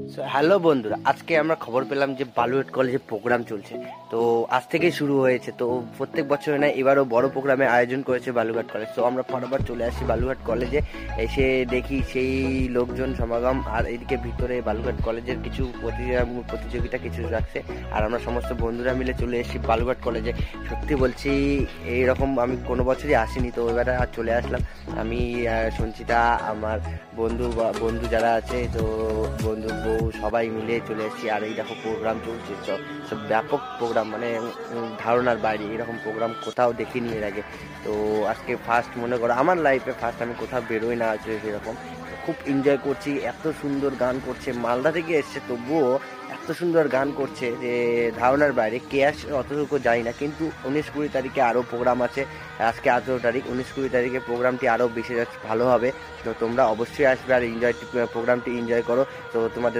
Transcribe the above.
Hello বন্ধুরা, আজকে আমরা খবর পেলাম যে বালুরঘাট কলেজে প্রোগ্রাম চলছে। তো আজ থেকেই শুরু হয়েছে। তো প্রত্যেক বছর না এবারও বড় প্রোগ্রামে আয়োজন করেছে বালুরঘাট কলেজ। তো আমরা ফটাফট চলে আসি বালুরঘাট কলেজে, এসে দেখি সেই লোকজন সমাগম। আর এদিকে ভিতরে বালুরঘাট কলেজের কিছু প্রতিযোগিতা কিছু রাখছে। আর আমরা সমস্ত বন্ধুরা মিলে চলে এসেছি বালুরঘাট কলেজে। সত্যি বলছি, এইরকম আমি কোনো বছরই আসিনি, তো এবারে আর চলে আসলাম। আমি সঞ্চিতা, আমার বন্ধু যারা আছে, তো বন্ধু বউ সবাই মিলে চলে এসেছি। আর এই দেখো প্রোগ্রাম চলছে, সব ব্যাপক প্রোগ্রাম, মানে ধারণার বাইরে। এরকম প্রোগ্রাম কোথাও দেখিনি এর আগে। তো আজকে ফার্স্ট, মনে করো আমার লাইফে ফার্স্ট, আমি কোথাও বেরোই না আছে সেরকম। খুব এনজয় করছি। এত সুন্দর গান করছে, মালদা থেকে এসছে তবুও এত সুন্দর গান করছে যে ধারণার বাইরে। কে আসে অতটুকু জানি না, কিন্তু 19-20 তারিখে আরও প্রোগ্রাম আছে। আজকে 18 তারিখ, 19-20 তারিখে প্রোগ্রামটি আরও বেশি ভালো হবে। তো তোমরা অবশ্যই আসবে আর প্রোগ্রামটি এনজয় করো। তো তোমাদের